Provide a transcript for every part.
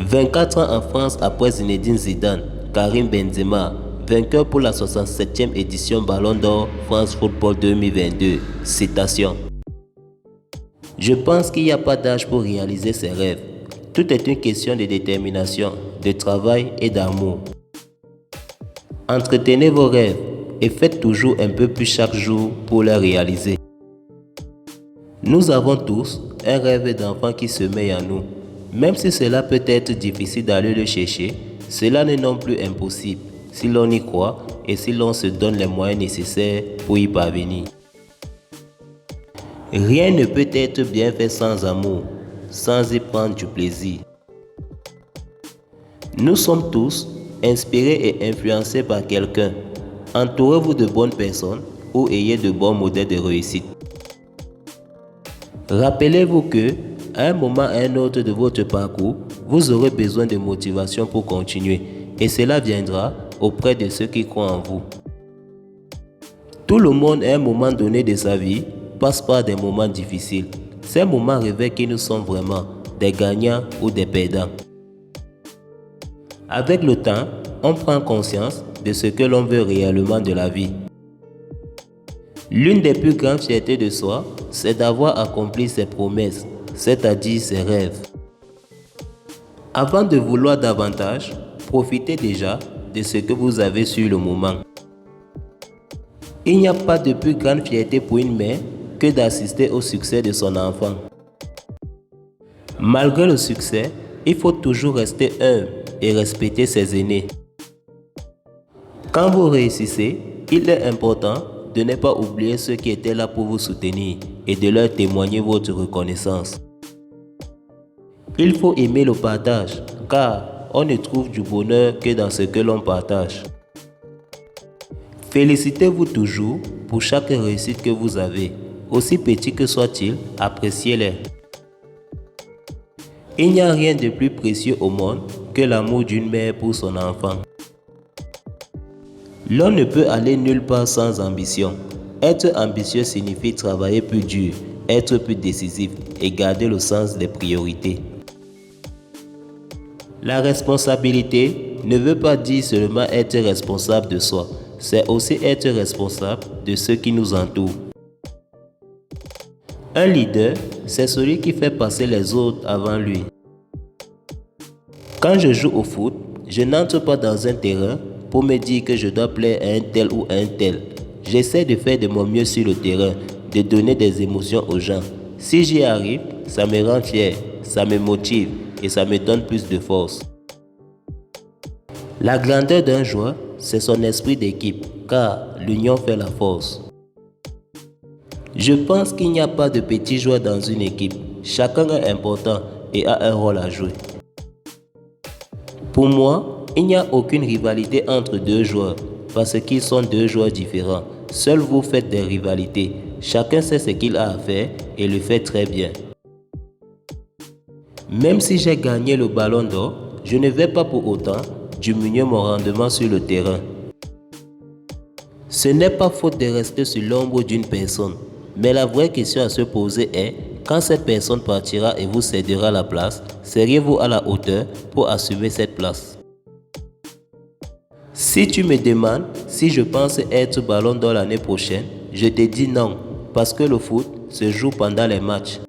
24 ans en France après Zinedine Zidane, Karim Benzema, vainqueur pour la 67e édition Ballon d'Or France Football 2022. Citation. Je pense qu'il n'y a pas d'âge pour réaliser ses rêves. Tout est une question de détermination, de travail et d'amour. Entretenez vos rêves et faites toujours un peu plus chaque jour pour les réaliser. Nous avons tous un rêve d'enfant qui sommeille en nous. Même si cela peut être difficile d'aller le chercher, cela n'est non plus impossible si l'on y croit et si l'on se donne les moyens nécessaires pour y parvenir. Rien ne peut être bien fait sans amour, sans y prendre du plaisir. Nous sommes tous inspirés et influencés par quelqu'un. Entourez-vous de bonnes personnes ou ayez de bons modèles de réussite. Rappelez-vous que, à un moment ou à un autre de votre parcours, vous aurez besoin de motivation pour continuer et cela viendra auprès de ceux qui croient en vous. Tout le monde à un moment donné de sa vie passe par des moments difficiles. Ces moments révèlent qui nous sommes vraiment, des gagnants ou des perdants. Avec le temps, on prend conscience de ce que l'on veut réellement de la vie. L'une des plus grandes fiertés de soi, c'est d'avoir accompli ses promesses, c'est-à-dire ses rêves. Avant de vouloir davantage, profitez déjà de ce que vous avez sur le moment. Il n'y a pas de plus grande fierté pour une mère que d'assister au succès de son enfant. Malgré le succès, il faut toujours rester humble et respecter ses aînés. Quand vous réussissez, il est important de ne pas oublier ceux qui étaient là pour vous soutenir et de leur témoigner votre reconnaissance. Il faut aimer le partage, car on ne trouve du bonheur que dans ce que l'on partage. Félicitez-vous toujours pour chaque réussite que vous avez, aussi petit que soit-il, appréciez-les. Il n'y a rien de plus précieux au monde que l'amour d'une mère pour son enfant. L'on ne peut aller nulle part sans ambition. Être ambitieux signifie travailler plus dur, être plus décisif et garder le sens des priorités. La responsabilité ne veut pas dire seulement être responsable de soi, c'est aussi être responsable de ceux qui nous entourent. Un leader, c'est celui qui fait passer les autres avant lui. Quand je joue au foot, je n'entre pas dans un terrain pour me dire que je dois plaire à un tel ou à un tel. J'essaie de faire de mon mieux sur le terrain, de donner des émotions aux gens. Si j'y arrive, ça me rend fier, ça me motive et ça me donne plus de force. La grandeur d'un joueur, c'est son esprit d'équipe, car l'union fait la force. Je pense qu'il n'y a pas de petits joueurs dans une équipe. Chacun est important et a un rôle à jouer. Pour moi, il n'y a aucune rivalité entre deux joueurs parce qu'ils sont deux joueurs différents. Seuls vous faites des rivalités. Chacun sait ce qu'il a à faire et le fait très bien. Même si j'ai gagné le ballon d'or, je ne vais pas pour autant diminuer mon rendement sur le terrain. Ce n'est pas faute de rester sur l'ombre d'une personne, mais la vraie question à se poser est, quand cette personne partira et vous cédera la place, seriez-vous à la hauteur pour assumer cette place? Si tu me demandes si je pense être ballon d'or l'année prochaine, je te dis non, parce que le foot se joue pendant les matchs.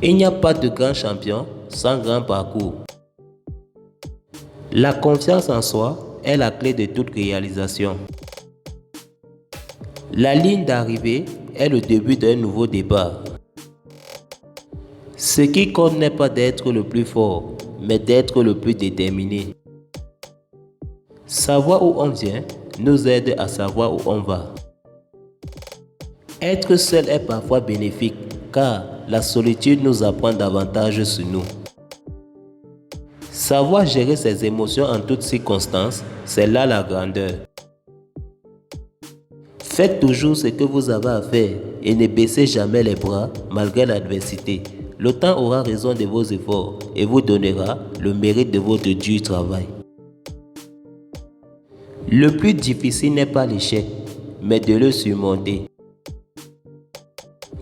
Il n'y a pas de grand champion sans grand parcours. La confiance en soi est la clé de toute réalisation. La ligne d'arrivée est le début d'un nouveau départ. Ce qui compte n'est pas d'être le plus fort, mais d'être le plus déterminé. Savoir où on vient nous aide à savoir où on va. Être seul est parfois bénéfique, car la solitude nous apprend davantage sur nous. Savoir gérer ses émotions en toutes circonstances, c'est là la grandeur. Faites toujours ce que vous avez à faire et ne baissez jamais les bras malgré l'adversité. Le temps aura raison de vos efforts et vous donnera le mérite de votre dur travail. Le plus difficile n'est pas l'échec, mais de le surmonter.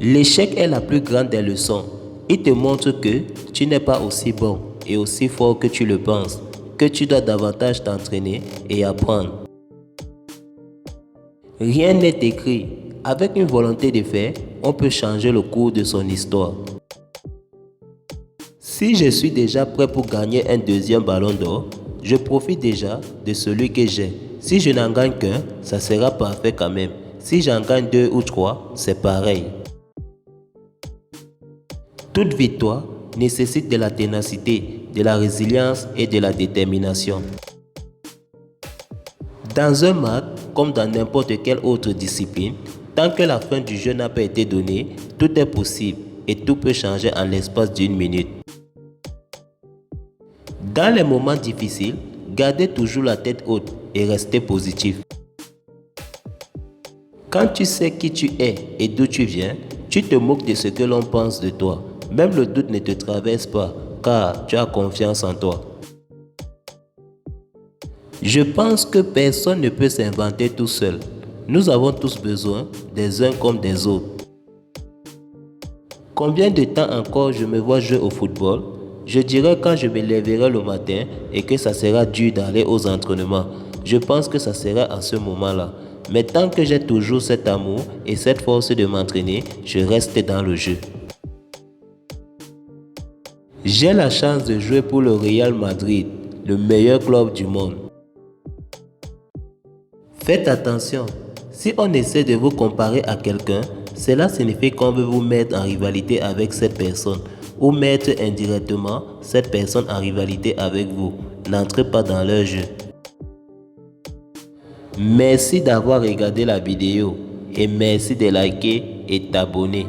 L'échec est la plus grande des leçons. Il te montre que tu n'es pas aussi bon et aussi fort que tu le penses, que tu dois davantage t'entraîner et apprendre. Rien n'est écrit. Avec une volonté de faire, on peut changer le cours de son histoire. Si je suis déjà prêt pour gagner un deuxième ballon d'or, je profite déjà de celui que j'ai. Si je n'en gagne qu'un, ça sera parfait quand même. Si j'en gagne 2 ou 3, c'est pareil. Toute victoire nécessite de la ténacité, de la résilience et de la détermination. Dans un match, comme dans n'importe quelle autre discipline, tant que la fin du jeu n'a pas été donnée, tout est possible et tout peut changer en l'espace d'une minute. Dans les moments difficiles, gardez toujours la tête haute et restez positif. Quand tu sais qui tu es et d'où tu viens, tu te moques de ce que l'on pense de toi. Même le doute ne te traverse pas, car tu as confiance en toi. Je pense que personne ne peut s'inventer tout seul. Nous avons tous besoin des uns comme des autres. Combien de temps encore je me vois jouer au football? Je dirais quand je me lèverai le matin et que ça sera dur d'aller aux entraînements. Je pense que ça sera à ce moment-là. Mais tant que j'ai toujours cet amour et cette force de m'entraîner, je reste dans le jeu. J'ai la chance de jouer pour le Real Madrid, le meilleur club du monde. Faites attention, si on essaie de vous comparer à quelqu'un, cela signifie qu'on veut vous mettre en rivalité avec cette personne ou mettre indirectement cette personne en rivalité avec vous. N'entrez pas dans leur jeu. Merci d'avoir regardé la vidéo et merci de liker et t'abonner.